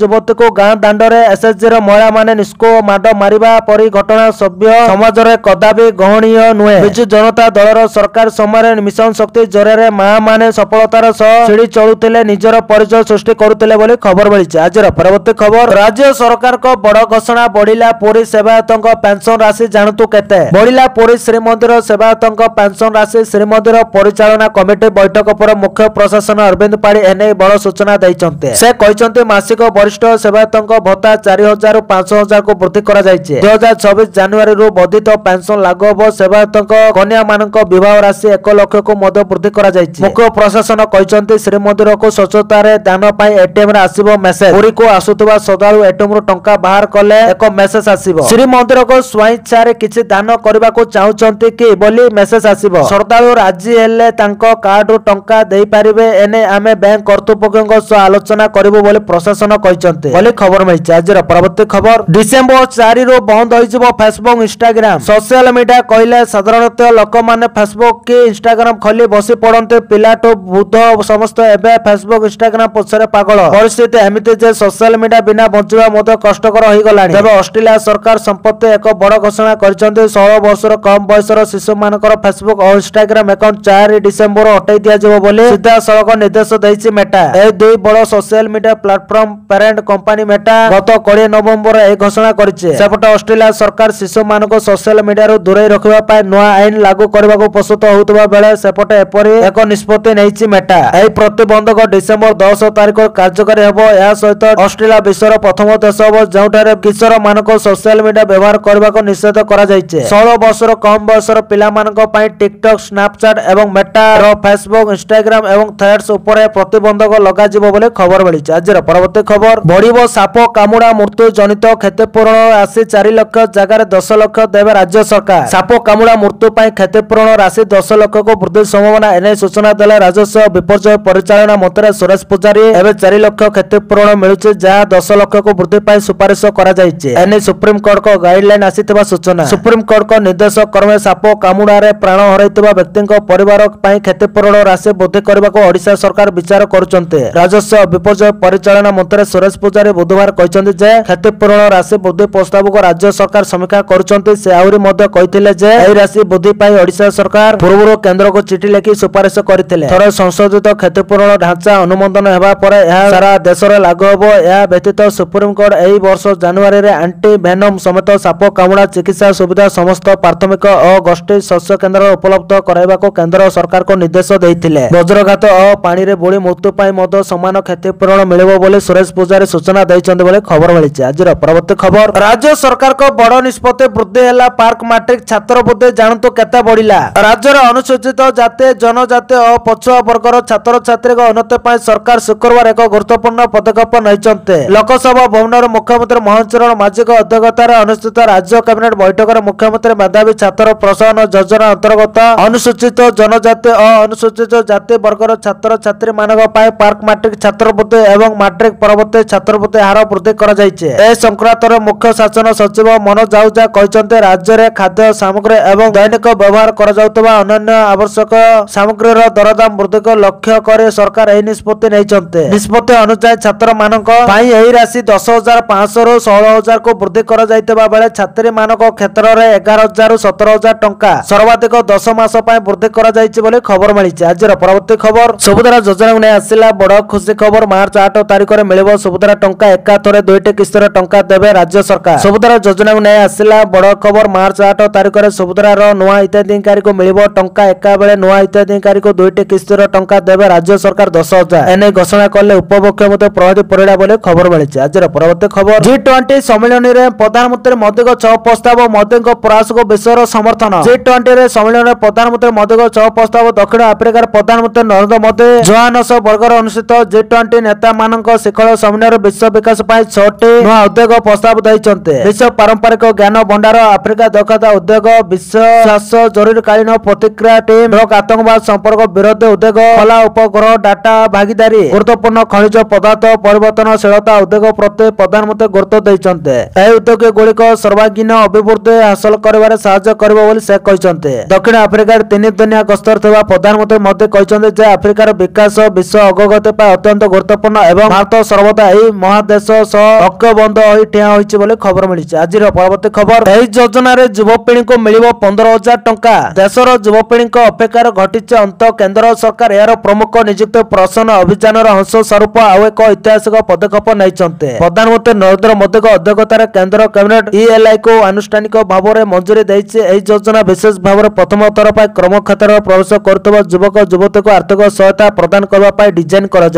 ଯୁବତୀକୁ ଗାଁ ଦାଣ୍ଡରେ ଏସଏଚଜିର ମହିଳାମାନେ ନିଷ୍କୃହ ମାଡ ମାରିବା ପରି ଘଟଣା ସଭ୍ୟ ସମାଜରେ କଦାପି ଗ୍ରହଣୀୟ ନୁହେଁ। ବିଜୁ ଜନତା ଦଳର ସରକାର ସମୟରେ ମିଶନ ଶକ୍ତି ଜରିଆରେ ମା ମାନେ ସଫଳତାର ସହ ଛିଡ଼ି ଚଳୁଥିଲେ, ନିଜର ପରିଚୟ ସୃଷ୍ଟି କରୁଥିଲେ ବୋଲି ଖବର ମିଳିଛି। ଆଜିର ପରବର୍ତ୍ତୀ ଖବର, ରାଜ୍ୟ ସରକାରଙ୍କ ବଡ ଘୋଷଣା, ବଢିଲା ପୁରୀ ସେବାୟତଙ୍କ ପେନସନ ରାଶି, ଜାଣନ୍ତୁ କେତେ ବଢିଲା ପୁରୀ ଶ୍ରୀମନ୍ଦିର ସେବାୟତଙ୍କ ପେନସନ ରାଶି। ଶ୍ରୀମନ୍ଦିର ପରିଚାଳନା କମିଟି ବୈଠକ ପରେ ମୁଖ୍ୟ ପ୍ରଶାସନ ଅରବିନ୍ଦ ପାଢୀ ଏନେଇ ବଡ ସୂଚନା ଦେଇଛନ୍ତି। ସେ କହିଛନ୍ତି, ମାସିକ ବରିଷ୍ଠ ସେବାୟତଙ୍କ ଭତ୍ତା 4,000 ରୁ 5,000 କୁ ବୃଦ୍ଧି କରାଯାଇଛି। 2024 ଜାନୁଆରୀରୁ ବର୍ଦ୍ଧିତ ପେନସନ ଲାଗୁ ହେବ। ସେବାୟତଙ୍କ କନ୍ୟା ମାନଙ୍କ ବିବାହ ରାଶି 1 ଲକ୍ଷକୁ ମଧ୍ୟ ବୃଦ୍ଧି କରାଯାଇଛି। ମୁଖ୍ୟ ପ୍ରଶାସନ କହିଛନ୍ତି, ଶ୍ରୀମନ୍ଦିରକୁ ସ୍ୱଚ୍ଛତାରେ ଦାନ ପାଇଁ ଏଟିଏମ ରେ ଆସିବ ମେସେଜ। ପୁରୀକୁ ଆସୁଥିବା ଶ୍ରଦ୍ଧାଳୁ ଏଟିଏମ ରୁ ଟଙ୍କା ବାହାର କଲେ ଏକ ମେସେଜ ଆସିବ। ଶ୍ରୀମନ୍ଦିରକୁ ସ୍ୱଇଚ୍ଛାରେ କିଛି ଦାନ କରିବାକୁ ଚାହୁଁଛନ୍ତି କି ବୋଲି ମେସେଜ ଆସିବ। ଶ୍ରଦ୍ଧାଳୁ ରାଜି ହେଲେ ତାଙ୍କ କାର୍ଡରୁ ଟଙ୍କା ଦେଇପାରିବେ। ଏନେ ଆମେ ବ୍ୟାଙ୍କ କର୍ତ୍ତୃପକ୍ଷଙ୍କ ସହ ଆଲୋଚନା କରିବୁ ବୋଲି ପ୍ରଶାସନ କହିଛନ୍ତି ବୋଲି ଖବର ମିଳିଛି। ଆଜିର ପରବର୍ତ୍ତୀ ଖବର, ଡିସେମ୍ବର 4 ରୁ ବନ୍ଦ ହୋଇଯିବ ଫେସବୁକ ଇନଷ୍ଟାଗ୍ରାମ। ସୋସିଆଲ ମିଡିଆ କହିଲେ ସାଧାରଣତଃ ଲୋକମାନେ ଫେସବୁକ କି ଇନଷ୍ଟାଗ୍ରାମ ଖୋଲି ବସି ପଡନ୍ତି। ପିଲାଠୁ ବୃଦ୍ଧ ସମସ୍ତେ ଏବେ ଫେସବୁକ ଇନଷ୍ଟାଗ୍ରାମ ପଛରେ ପାଗଳ। ପରିସ୍ଥିତି ଏମିତି ଯେ ସୋସିଆଲ ମିଡିଆ ବିନା ବଞ୍ଚିବା ମଧ୍ୟ କଷ୍ଟକର ହୋଇଗଲାଣି। ତେବେ ଅଷ୍ଟ୍ରେଲିଆ ସରକାର ସମ୍ପ୍ରତି ଏକ ବଡ ଘୋଷଣା କରିଛନ୍ତି। 16 ବର୍ଷର କମ ବୟସର ଶିଶୁମାନଙ୍କର ଫେସବୁକ ଓ ଇନଷ୍ଟାଗ୍ରାମ ଆକାଉଣ୍ଟ 4 ଡିସେମ୍ବର ହଟାଇ ଦିଆଯିବ ବୋଲି ସିଧାସଳଖ ନିର୍ଦ୍ଦେଶ ଦେଇଛି ମେଟା। ଏହି ଦୁଇ ବଡ social media platform parent company Meta ଗତ 20 ନଭେମ୍ବର ଏହି ଘୋଷଣା କରିଛି। ସେପଟେ ଅଷ୍ଟ୍ରେଲିଆ ସରକାର ଶିଶୁମାନଙ୍କୁ ସୋସିଆଲ ମିଡିଆରୁ ଦୂରେଇ ରଖିବା ପାଇଁ ନୂଆ ଆଇନ ଲାଗୁ କରିବାକୁ ପ୍ରସ୍ତୁତ ହେଉଥିବା ବେଳେ ସେପଟେ ଏପରି ଏକ ନିଷ୍ପତ୍ତି ନେଇଛି ମେଟା। ଏହି ପ୍ରତିବନ୍ଧକ ଡିସେମ୍ବର 10 ତାରିଖରୁ କାର୍ଯ୍ୟକାରୀ ହେବ। ଏହା ସହିତ ଅଷ୍ଟ୍ରେଲିଆ ବିଶ୍ୱର ପ୍ରଥମ ଦେଶ ହେବ ଯେଉଁଠାରେ କିଶୋର ମାନଙ୍କୁ ସୋସିଆଲ ମିଡିଆ ବ୍ୟବହାର କରିବାକୁ ନିଷେଧ କରାଯାଇଛି। 16 ବର୍ଷର କମ ବୟସର ପିଲାମାନଙ୍କ ପାଇଁ ଟିକଟକ୍, ସ୍ନାପଚାଟ ଏବଂ ମେଟାର ଫେସବୁକ, ଇନଷ୍ଟାଗ୍ରାମ ଏବଂ ଥ୍ରେଡ୍ସ ଉପରେ ପ୍ରତିବନ୍ଧକ ଲଗାଯିବ ବୋଲି ଖବର ମିଳିଛି। ଆଜିର ପରବର୍ତ୍ତୀ ଖବର, ବଢିବ ସାପ କାମୁଡା ମୃତ୍ୟୁ ଜନିତ କ୍ଷତିପୂରଣ ରାଶି। 4 ଲକ୍ଷ ଜାଗାରେ 10 ଲକ୍ଷ ଦେବେ ରାଜ୍ୟ ସରକାର। ସାପ କାମୁଡା ମୃତ୍ୟୁ ପାଇଁ କ୍ଷତିପୂରଣ ରାଶି 10 ଲକ୍ଷକୁ ବୃଦ୍ଧି ସମ୍ଭାବନା। ଏନେଇ ସୂଚନା ଦେଲେ ରାଜସ୍ୱ ବିପର୍ଯ୍ୟୟ ପରିଚାଳନା ମନ୍ତ୍ରୀ ସୁରେଶ ପୂଜାରୀ। ଏବେ 4 ଲକ୍ଷ କ୍ଷତିପୂରଣ ମିଳୁଛି, ଯାହା 10 ଲକ୍ଷକୁ ବୃଦ୍ଧି ପାଇଁ ସୁପାରିଶ କରାଯାଇଛି। ଏନେଇ ସୁପ୍ରିମକୋର୍ଟଙ୍କ ଗାଇଡଲାଇନ ଆସିଥିବା ସୂଚନା। ସୁପ୍ରିମକୋର୍ଟଙ୍କ ନିର୍ଦ୍ଦେଶ କ୍ରମେ ସାପ କାମୁଡାରେ ପ୍ରାଣ ହରାଇଥିବା ବ୍ୟକ୍ତିଙ୍କ ପରିବାର ପାଇଁ କ୍ଷତିପୂରଣ ରାଶି ବୃଦ୍ଧି କରିବାକୁ ଓଡିଶା ସରକାର ବିଚାର କରୁଛନ୍ତି। ରାଜସ୍ୱ ବିପର୍ଯ୍ୟୟ ପରିଚାଳନା ମନ୍ତ୍ରୀ ସୁରେଶ ପୂଜାରୀ ବୁଧବାର କହିଛନ୍ତି ଯେ କ୍ଷତିପୂରଣ ରାଶି ବୃଦ୍ଧି ପ୍ରସ୍ତାବକୁ ରାଜ୍ୟ ସରକାର ସମୀକ୍ଷା କରୁଛନ୍ତି। ସେ ଆହୁରି ମଧ୍ୟ କହିଥିଲେ ଯେ ଏହି ରାଶି ବୃଦ୍ଧି ପାଇଁ ଓଡିଶା ସରକାର ପୂର୍ବରୁ କେନ୍ଦ୍ରକୁ ଚିଠି ଲେଖି ସୁପାରିଶ କରିଥିଲେ। ଥରେ ସଂଶୋଧିତ କ୍ଷତିପୂରଣ ଢାଞ୍ଚା ଅନୁମୋଦନ ହେବା ପରେ ଏହା ସାରା ଦେଶରେ ଲାଗୁ ହେବ। ଏହା ବ୍ୟତୀତ ସୁପ୍ରିମକୋର୍ଟ ଏହି ବର୍ଷ ଜାନୁଆରୀରେ ଆଣ୍ଟି ଭେନମ ସମେତ ସାପ କାମୁଡା ଚିକିତ୍ସା ସୁବିଧା ସମସ୍ତ ପ୍ରାଥମିକ ଓ ଗୋଷ୍ଠୀ ସ୍ୱାସ୍ଥ୍ୟ କେନ୍ଦ୍ରରେ ଉପଲବ୍ଧ କରାଇବାକୁ କେନ୍ଦ୍ର ସରକାରଙ୍କୁ ନିର୍ଦ୍ଦେଶ ଦେଇଥିଲେ। ବଜ୍ରଘାତ ଓ ପାଣିରେ ବୁଡି ମୃତ୍ୟୁ ପାଇଁ ମଧ୍ୟ ସମାନ କ୍ଷତିପୂରଣ ମିଳିବ ବୋଲି ସୁରେଶ ପୂଜାରୀ ସୂଚନା ଦେଇଛନ୍ତି ବୋଲି ଖବର ମିଳିଛି। ଆଜିର ପରବର୍ତ୍ତୀ ଖବର, ରାଜ୍ୟ ସରକାରଙ୍କ ବଡ ନିଷ୍ପତ୍ତି, ବୃଦ୍ଧି ହେଲା ପାର୍କ ମାଟ୍ରିକ ଛାତ୍ର ବୃତ୍ତି, ଜାଣନ୍ତୁ କେତେ ବଢିଲା। ରାଜ୍ୟର ଅନୁସୂଚିତ ଜାତି, ଜନଜାତି ଓ ପଛୁଆ ବର୍ଗର ଛାତ୍ରଛାତ୍ରୀଙ୍କ ଉନ୍ନତି ପାଇଁ ସରକାର ଶୁକ୍ରବାର ଏକ ଗୁରୁତ୍ୱପୂର୍ଣ୍ଣ ପଦକ୍ଷେପ ନେଇଛନ୍ତି। ଲୋକସଭା ଭବନରେ ମୁଖ୍ୟମନ୍ତ୍ରୀ ମୋହନ ଚରଣ ମାଝୀଙ୍କ ଅଧ୍ୟକ୍ଷତାରେ ଅନୁଷ୍ଠିତ ରାଜ୍ୟ କ୍ୟାବିନେଟ ବୈଠକରେ ମୁଖ୍ୟମନ୍ତ୍ରୀ ମେଧାବୀ ଛାତ୍ର ପ୍ରୋତ୍ସାହନ ଯୋଜନା ଅନ୍ତର୍ଗତ ଅନୁସୂଚିତ ଜନଜାତି ଓ ଅନୁସୂଚିତ ଜାତି ବର୍ଗର ଛାତ୍ରଛାତ୍ରୀ ମାନଙ୍କ ପାଇଁ ପାର୍କ ମାଟ୍ରିକ ଛାତ୍ରବୃତ୍ତି ଏବଂ ମାଟ୍ରିକ ପରବର୍ତ୍ତୀ ଛାତ୍ରବୃତ୍ତି ହାର ବୃଦ୍ଧି କରାଯାଇଛି। ଏ ସଂକ୍ରାନ୍ତରେ ମୁଖ୍ୟ ଶାସନ ସଚିବ ମନୋଜ ଆହୁଜା କହିଛନ୍ତି, ରାଜ୍ୟରେ ଖାଦ୍ୟ ସାମଗ୍ରୀ ଏବଂ ଦୈନିକ ବ୍ୟବହାର କରାଯାଉଥିବା ଅନ୍ୟାନ୍ୟ ଆବଶ୍ୟକ ସାମଗ୍ରୀର ଦରଦାମ ବୃଦ୍ଧିକୁ ଲକ୍ଷ୍ୟ କରି ସରକାର ଏହି ନିଷ୍ପତ୍ତି ନେଇଛନ୍ତି। ନିଷ୍ପତ୍ତି ଅନୁଯାୟୀ ଛାତ୍ର ମାନଙ୍କ ପାଇଁ ଏହି ରାଶି 10,500 ରୁ 16,000 କୁ ବୃଦ୍ଧି କରାଯାଇଥିବା ବେଳେ ଛାତ୍ରୀ ମାନଙ୍କ କ୍ଷେତ୍ରରେ 11,000 ରୁ 17,000 ଟଙ୍କା ସର୍ବାଧିକ 10 ମାସ ପାଇଁ ବୃଦ୍ଧି କରାଯାଇଛି ବୋଲି ଖବର ମିଳିଛି। ଆଜିର ପରବର୍ତ୍ତୀ ଖବର, ସୁଭଦ୍ରା ଯୋଜନାକୁ ନେଇ ଆସିଲା ବଡ ଖୁସି ଖବର। ମାର୍ଚ୍ଚ 8 ତାରିଖରେ ମିଳିବ ସୁଭଦ୍ରା ଟଙ୍କା। ଏକାଥରେ 2ଟି କିସ୍ତିର ଟଙ୍କା ଦେବେ ରାଜ୍ୟ ସରକାର। ସୁଭଦ୍ରା ଯୋଜନାକୁ ନେଇ ଆସିଲା ବଡ ଖବର। ମାର୍ଚ୍ଚ 8 ତାରିଖରେ ସୁଭଦ୍ରାର ନୂଆ ହିତାଧିକାରୀଙ୍କୁ ମିଳିବ ଟଙ୍କା। ଏକାବେଳେ ନୂଆ ହିତାଧିକାରୀଙ୍କୁ 2ଟି କିସ୍ତିର ଟଙ୍କା ଦେବେ ରାଜ୍ୟ ସରକାର 10,000। ଏନେଇ ଘୋଷଣା କଲେ ଉପମୁଖ୍ୟମନ୍ତ୍ରୀ ପ୍ରଭାତୀ ପରିଡା ବୋଲି ଖବର ମିଳିଛି। ଆଜିର ପରବର୍ତ୍ତୀ ଖବର, G20 ସମ୍ମିଳନୀରେ ପ୍ରଧାନମନ୍ତ୍ରୀ ମୋଦିଙ୍କ 6 ପ୍ରସ୍ତାବ, ମୋଦିଙ୍କ ପ୍ରୟାସ को विश्वर समर्थन G20 रे सम्मेलन में प्रधानमंत्री मोदी को सह प्रस्ताव दक्षिण आफ्रिकार प्रधानमंत्री नरेंद्र मोदी जोहान्सबर्गर अनुष्ठित G20 नेता मानक शिखर सम्मेलन विश्व विकास पर 6टी नया उद्योग प्रस्ताव देइछन्ते। विश्व पारंपरिक ज्ञान भंडार आफ्रिका दक्षता उद्योग विश्व स्वास्थ्य जरूरीकालीन प्रतिक्रिया टीम ड्रग आतंकवाद संपर्क विरोधी उद्योग कला उपग्रह डाटा भागीदारी गुरुत्वपूर्ण खनिज पदार्थ परिवर्तनशीलता उद्योग प्रति प्रधानमंत्री गुरुत्व देइछन्ते। एही उद्योग गुड़िक सर्वांगीन अभिवृद्धि हासिल करिबारे सहायता करिबो बोली से कहिछन्ते। दक्षिण आफ्रिकार 3 दुनिया गस्तर थिबा प्रधानमंत्री मोदी कहिछन्ते जे आफ्रिकार विकास विश्व अग्रगति पर अत्यंत गुरुत्वपूर्ण एवं भारत सर्वदा एही महादेश सह ঐक्यबद्ध होई ठिया होइछि बोली खबर मिलिछि। आजिर परवर्ती खबर एही योजना रे युवपीढ़ी को मिलिबो 15,000 टंका। देशर युवपीढ़ी अपेक्षार घटिछि अंत केंद्र सरकार यार प्रमुख नियुक्त प्रश्न अभियान अंश स्वरूप आउ एक ऐतिहासिक पदक्षेप नहीं। प्रधानमंत्री नरेंद्र मोदी अध्यक्षतार केंद्र कैबिनेट ELI को आनुष्ठानिक भाव में मंजूरी देइछि। एही योजना विशेष भाव में प्रथम थर पर क्रम क्षेत्र में प्रवेश करुवा युवक युवती को आर्थिक सहायता प्रदान करने डिजाइन कर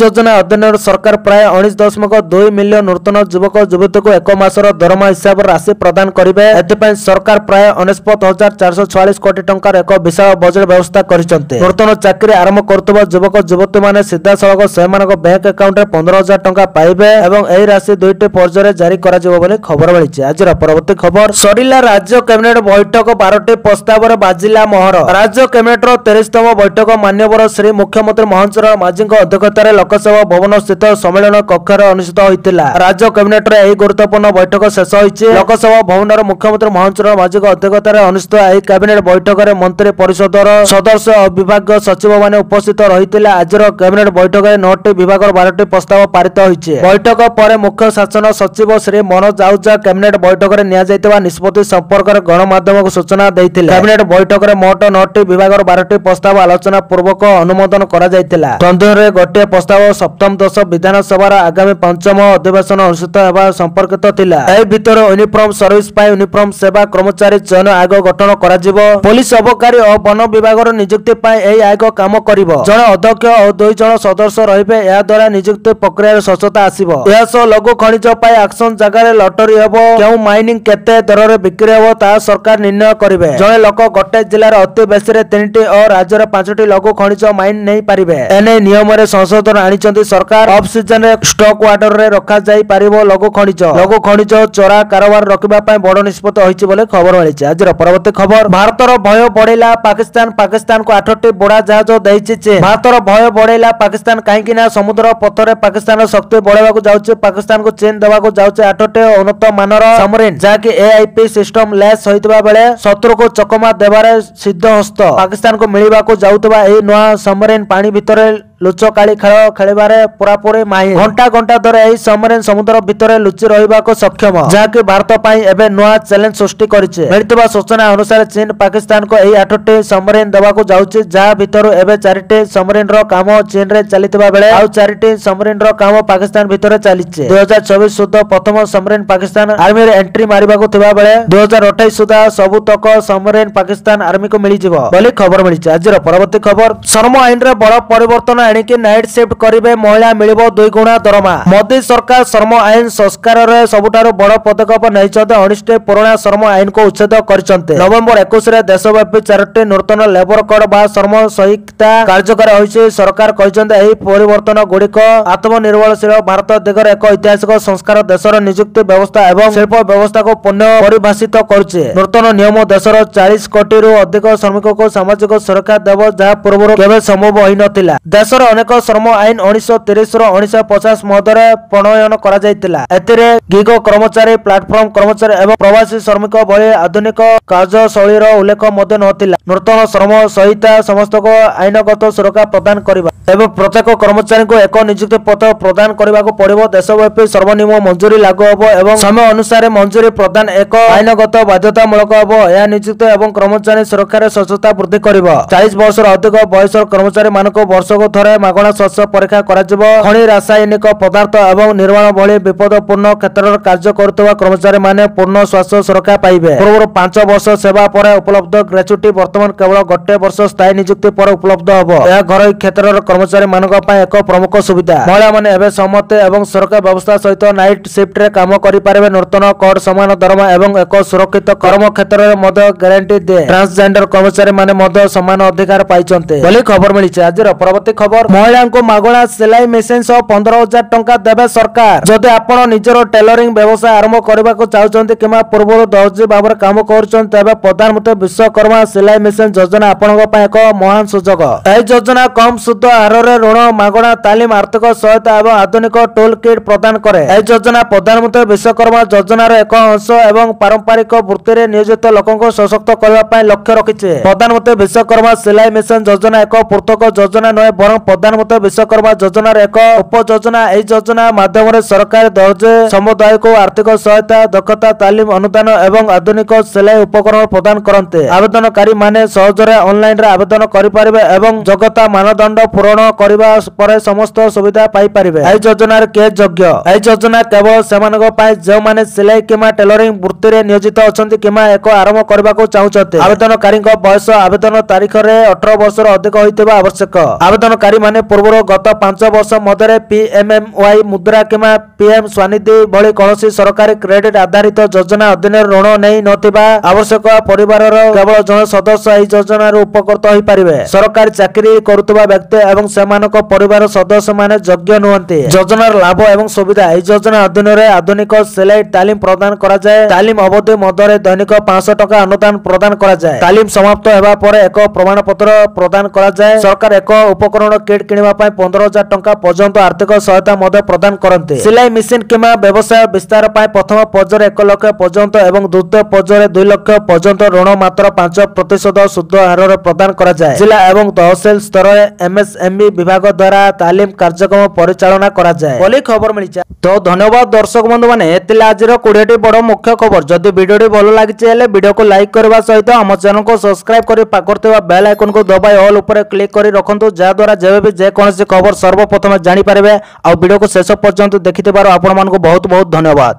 योजना अधीन सरकार प्राय 19.2 मिलियन नूतन युवक युवती को 1 मासर दरमा हिसाब राशि प्रदान करेंगे। एथिपाई सरकार प्राय 49,446 कोटी टंकार एक विशाल बजेट व्यवस्था करिसंते। नूतन चाकरी आरंभ करुवा युवक युवती माने सीधा सड़क से बैंक अकाउंट में 15,000 टंका पाइबे एवं एही राशि 2टी पर्याय जारी करा जिवो बोली खबर मिलिछि। आजिर परवर्ती खबर सरिला राज्य कैबिनेट बैठक 12टी प्रस्ताव रे बाजिला मोहर। राज्य कैबिनेट रो 33तम बैठक मान्यवर श्री मुख्यमंत्री मोहन चरण माझी अध्यक्षतार लोकसभा भवन स्थित सम्मेलन कक्ष अनुष्ठित होइतिला। राज्य कैबिनेट रे एही गुरुत्वपूर्ण बैठक शेष होइछि। लोकसभा भवन मुख्यमंत्री मोहन चरण माझी अध्यक्षतार अनुष्ठित एही कैबिनेट बैठक रे मंत्री परिषदर सदस्य विभाग सचिव माने उपस्थित रहितिले। आजिर कैबिनेट बैठक रे 9टी विभाग 12टी प्रस्ताव पारित होइछि। बैठक पर मुख्य शासन सचिव श्री मनोज आहुजा कैबिनेट बैठक रे निया जायतिबा निष्पत्ति संपर्क रे गणमाध्यम को सूचना दैथिले। कैबिनेट बैठक रे मोट 9टी विभाग 12टी प्रस्ताव आलोचना पूर्वक अनुमोदन करा जायतिला। तंदुरे गोटे प्रस्ताव सप्तम दश विधानसभा आगामी 5म अधिवेशन अनुष्ठित हेबा संपर्कित थिला। एही भितर यूनिफॉर्म सर्विस पाई यूनिफॉर्म सेवा कर्मचारी चयन आयोग गठन करा जिवो। पुलिस अबकारी और वन विभाग नियुक्ति पाई एही आयोग काम करिवो। जने अध्यक्ष और 2 जन सदस्य रहिबे। या द्वारा नियुक्ति प्रक्रिया स्वच्छता आसीबो। या सो लघु खनिज पाई एक्शन जगह लटरी हेबो। केउ माइनिंग केते दर रे बिक्री हेबो ता सरकार निर्णय करिवे। जने लोक गोटे जिल्ला रे अति बेसी रे 3टी और राज्य रे 5टी लघु खनिज माइन नै पारिबे। एने नियम रे संशोधन आनिचंती सरकार। ऑफ सीजन रे स्टॉक वाटर रे रखा जाई पारिबो लघु खनिज चोरा कारोबार रखिबा पय बड़ निष्पत्ति होइछि बोले खबर मिलिछि। आजिर परवर्ती खबर भारतर भय बढ़ेला पाकिस्तान को 8टी बोड़ा जहाज दैछि चीन। भारतर भय बढ़ेला पाकिस्तान काहेकि ना समुद्र पथरे पाकिस्तान शक्ति बढ़ाइबाकू जाउछि। पाकिस्तान को चीन देबाकू जाउछि 8टी उन्नत मानर सबमरीन जाकि AIP सिस्टम लेस होइतबा बेले शत्रु को चकमा देबारे सिद्ध हस्त पाकिस्तान को मिलिबाकू जाउतबा एही नया सबमरीन पानी भितरे लुचकाली खेल खेलिबारे पूरापूरी माहिर। घंटा घंटा धरे एही सबमरीन समुद्र भितरे लुचि रहिबाकू सक्षम जाकि भारत पई एबे नया चैलेंज सृष्टि करिछि। मिलितबा सूचना अनुसार चीन पाकिस्तान को एही 8टी सबमरीन देबाकू जाउछि। जा भितरु एबे 4टी सबमरीन रो काम चीन रे चलितबा बेले आउ 4टी सबमरीन रो काम पाकिस्तान भितरे चलिछि। 2024 सुद्धा प्रथम सबमरीन पाकिस्तान आर्मी रे एंट्री मारिबाकू थिबा बेले 2028 सुद्धा सबुतक सबमरीन पाकिस्तान आर्मी को मिलि जिवो बोली खबर मिलिछि। आजिर परवर्ती खबर श्रम आईन रे बड़ परिवर्तन एणिकी नाइट शिफ्ट करिवे महिला मिलिबो 2 गुणा दरमा। मोदी सरकार श्रम आईन संस्कार रे सबुठारु बड़ पदक्षेप नैछते। 19टी पुराना श्रम आईन को उच्छेद करिसंते। नवेम्बर 21 रे देशव्यापी 4टी नूतन लेबर कोड बा श्रम संहिता कार्यकारी होइछि। सरकार कहिसंते एही परिवर्तन गुड़िक आत्मनिर्भरशील भारत दिगरे एक ऐतिहासिक संस्कार देशर नियुक्ति व्यवस्था एवं शिल्प व्यवस्था को पुनः परिभाषित करुछि। नूतन नियम देशर 40 कोटी रु अधिक श्रमिक को सामाजिक सुरक्षा देव जहाँ पूर्व केवे संभव होई नथिला। देशर अनेक श्रम आईन 1930 रो 1950 मध्य प्रणयन करा जायतिला। एथिरे गिग कर्मचारी प्लाटफॉर्म कर्मचारी एवं प्रवासी श्रमिक भली आधुनिक कार्यशैली रो उल्लेख मध्य नथिला। नूतन श्रम संहिता समस्त को आईनगत सुरक्षा प्रदान करिबा एवं प्रत्येक कर्मचारी को एक नियुक्ति पत्र प्रदान करने को पड़ो। देशव्यापी सर्वनिम्न मंजूरी लागू होब एवं समय अनुसार मंजूरी प्रदान एक आईनगत बाध्यतामूलक होब। यह नियुक्ति एवं कर्मचारी सुरक्षा स्वच्छता वृद्धि कर 40 वर्ष अधिक बयस कर्मचारी मानक वर्षक थर ଥରେ ମାଗଣା ଶସ୍ୟ ପରୀକ୍ଷା କରାଯିବ। ଖଣି ରାସାୟନିକ ପଦାର୍ଥ ଏବଂ ନିର୍ମାଣ ଭଳି ବିପଦପୂର୍ଣ୍ଣ କ୍ଷେତ୍ରରେ କାର୍ଯ୍ୟ କରୁଥିବା କର୍ମଚାରୀମାନେ ପୂର୍ଣ୍ଣ ସ୍ୱାସ୍ଥ୍ୟ ସୁରକ୍ଷା ପାଇବେ। ପୂର୍ବରୁ 5 ବର୍ଷ ସେବା ପରେ ଉପଲବ୍ଧ ଗ୍ରାଚ୍ୟୁଟି ବର୍ତ୍ତମାନ କେବଳ 1 ବର୍ଷ ସ୍ଥାୟୀ ନିଯୁକ୍ତି ପରେ ଉପଲବ୍ଧ ହେବ। ଏହା ଘରୋଇ କ୍ଷେତ୍ରର କର୍ମଚାରୀମାନଙ୍କ ପାଇଁ ଏକ ପ୍ରମୁଖ ସୁବିଧା। ମହିଳାମାନେ ଏବେ ସମ୍ମତି ଏବଂ ସୁରକ୍ଷା ବ୍ୟବସ୍ଥା ସହିତ ନାଇଟ୍ ସିଫ୍ଟରେ କାମ କରିପାରିବେ। ନୂତନ କୋଡ୍ ସମାନ ଦରମା ଏବଂ ଏକ ସୁରକ୍ଷିତ କର୍ମ କ୍ଷେତ୍ରରେ ମଧ୍ୟ ଗ୍ୟାରେଣ୍ଟି ଦିଏ। ଟ୍ରାନ୍ସଜେଣ୍ଡର କର୍ମଚାରୀମାନେ ମଧ୍ୟ ସମାନ ଅଧିକାର ପାଇଛନ୍ତି ବୋଲି ଖବର ମିଳିଛି। ଆଜିର ପରବର୍ତ୍ତୀ ଖବର, ମହିଳାଙ୍କୁ ମାଗଣା ସିଲାଇ ମେସିନ ସହ 15,000 ଟଙ୍କା ଦେବେ ସରକାର। ଯଦି ଆପଣ ନିଜର ଟେଲରିଂ ବ୍ୟବସାୟ ଆରମ୍ଭ କରିବାକୁ ଚାହୁଁଛନ୍ତି କିମ୍ବା ପୂର୍ବରୁ ଦର୍ଜି ଭାବରେ କାମ କରୁଛନ୍ତି, ତେବେ ପ୍ରଧାନମନ୍ତ୍ରୀ ବିଶ୍ୱକର୍ମା ସିଲାଇ ମେସିନ ଯୋଜନା ଆପଣଙ୍କ ପାଇଁ ଏକ ମହାନ ସୁଯୋଗ। ଏହି ଯୋଜନା କମ୍ ସୁଧ ହାରରେ ଋଣ, ମାଗଣା ତାଲିମ, ଆର୍ଥିକ ସହାୟତା ଏବଂ ଆଧୁନିକ ଟୁଲ୍ କିଟ୍ ପ୍ରଦାନ କରେ। ଏହି ଯୋଜନା ପ୍ରଧାନମନ୍ତ୍ରୀ ବିଶ୍ୱକର୍ମା ଯୋଜନାର ଏକ ଅଂଶ ଏବଂ ପାରମ୍ପରିକ ବୃତ୍ତିରେ ନିୟୋଜିତ ଲୋକଙ୍କୁ ସଶକ୍ତ କରିବା ପାଇଁ ଲକ୍ଷ୍ୟ ରଖିଛି। ପ୍ରଧାନମନ୍ତ୍ରୀ ବିଶ୍ୱକର୍ମା ସିଲାଇ ମେସିନ ଯୋଜନା ଏକ ପୃଥକ ଯୋଜନା ନୁହେଁ, ବରଂ ପ୍ରଧାନମନ୍ତ୍ରୀ ବିଶ୍ୱକର୍ମା ଯୋଜନାର ଏକ ଉପଯୋଜନା। ଏହି ଯୋଜନା ମାଧ୍ୟମରେ ସରକାର ଦର୍ଜି ସମୁଦାୟକୁ ଆର୍ଥିକ ସହାୟତା, ଦକ୍ଷତା ତାଲିମ, ଅନୁଦାନ ଏବଂ ଆଧୁନିକ ସିଲାଇ ଉପକରଣ ପ୍ରଦାନ କରନ୍ତି। ଆବେଦନକାରୀ ମାନେ ସହଜରେ ଅନଲାଇନରେ ଆବେଦନ କରିପାରିବେ ଏବଂ ଯୋଗ୍ୟତା ମାନଦଣ୍ଡ ପୂରଣ କରିବା ପରେ ସମସ୍ତ ସୁବିଧା ପାଇପାରିବେ। ଏହି ଯୋଜନାରେ କିଏ ଯୋଗ୍ୟ? ଏହି ଯୋଜନା କେବଳ ସେମାନଙ୍କ ପାଇଁ ଯେଉଁମାନେ ସିଲାଇ କିମ୍ବା ଟେଲରିଂ ବୃତ୍ତିରେ ନିୟୋଜିତ ଅଛନ୍ତି କିମ୍ବା ଏକ ଆରମ୍ଭ କରିବାକୁ ଚାହୁଁଛନ୍ତି। ଆବେଦନକାରୀଙ୍କ ବୟସ ଆବେଦନ ତାରିଖରେ 18 ବର୍ଷରୁ ଅଧିକ ହୋଇଥିବା ଆବଶ୍ୟକ। ଆବେଦନକାରୀ ମାନେ ପୂର୍ବରୁ ଗତ 5 ବର୍ଷ ମଧ୍ୟରେ PMMY ମୁଦ୍ରା କିମ୍ବା PM ସ୍ୱନିଧି ଭଳି କୌଣସି ସରକାରୀ କ୍ରେଡିଟ୍ ଆଧାରିତ ଯୋଜନା ଅଧୀନରେ ଋଣ ନେଇ ନଥିବା ଆବଶ୍ୟକ। ପରିବାରର କେବଳ ଜଣେ ସଦସ୍ୟ ଏହି ଯୋଜନାରୁ ଉପକୃତ ହୋଇପାରିବେ। ସରକାରୀ ଚାକିରି କରୁଥିବା ବ୍ୟକ୍ତି ଏବଂ ସେମାନଙ୍କ ପରିବାର ସଦସ୍ୟମାନେ ଯୋଗ୍ୟ ନୁହନ୍ତି। ଯୋଜନାର ଲାଭ ଏବଂ ସୁବିଧା, ଏହି ଯୋଜନା ଅଧୀନରେ ଆଧୁନିକ ସିଲାଇ ତାଲିମ ପ୍ରଦାନ କରାଯାଏ। ତାଲିମ ଅବଧି ମଧ୍ୟରେ ଦୈନିକ 500 ଟଙ୍କା ଅନୁଦାନ ପ୍ରଦାନ କରାଯାଏ। ତାଲିମ ସମାପ୍ତ ହେବା ପରେ ଏକ ପ୍ରମାଣପତ୍ର ପ୍ରଦାନ କରାଯାଏ। ସରକାର ଏକ ଉପକରଣ କିଟ୍ କିଣିବା ପାଇଁ 15,000 ଟଙ୍କା ପର୍ଯ୍ୟନ୍ତ ଆର୍ଥିକ ସହାୟତା ମଧ୍ୟ ପ୍ରଦାନ କରନ୍ତି। ସିଲାଇ ମେସିନ କିମ୍ବା ବ୍ୟବସାୟ ବିସ୍ତାର ପାଇଁ ପ୍ରଥମ ପର୍ଯ୍ୟାୟରେ 1 ଲକ୍ଷ ପର୍ଯ୍ୟନ୍ତ ଏବଂ ଦ୍ୱିତୀୟ ପର୍ଯ୍ୟାୟରେ 2 ଲକ୍ଷ ପର୍ଯ୍ୟନ୍ତ ଋଣ ମାତ୍ର 5% ସୁଧ ହାରରେ ପ୍ରଦାନ କରାଯାଏ। ଜିଲ୍ଲା ଏବଂ ତହସିଲ ସ୍ତରରେ MSME ବିଭାଗ ଦ୍ୱାରା ତାଲିମ କାର୍ଯ୍ୟକ୍ରମ ପରିଚାଳନା କରାଯାଏ ବୋଲି ଖବର ମିଳିଛି। ତ ଧନ୍ୟବାଦ ଦର୍ଶକ ବନ୍ଧୁ ମାନେ, ଏଥିଲା ଆଜିର 20ଟି ବଡ଼ ମୁଖ୍ୟ ଖବର। ଯଦି ଭିଡ଼ିଓଟି ଭଲ ଲାଗିଛି ହେଲେ ଭିଡ଼ିଓକୁ ଲାଇକ୍ କରିବା ସହିତ ଆମ ଚ୍ୟାନେଲକୁ ସବସ୍କ୍ରାଇବ କରି ପାଖରେ ଥିବା ବେଲ୍ ଆଇକନକୁ ଦବାଇ ଅଲ୍ ଉପରେ କ୍ଲିକ୍ କରି ରଖନ୍ତୁ, ଯାହାଦ୍ୱାରା ଯେବେ ବି ଯେକୌଣସି ଖବର ସର୍ବପ୍ରଥମେ ଜାଣିପାରିବେ। ଆଉ ଭିଡ଼ିଓକୁ ଶେଷ ପର୍ଯ୍ୟନ୍ତ ଦେଖିଥିବାରୁ ଆପଣମାନଙ୍କୁ ବହୁତ ବହୁତ ଧନ୍ୟବାଦ।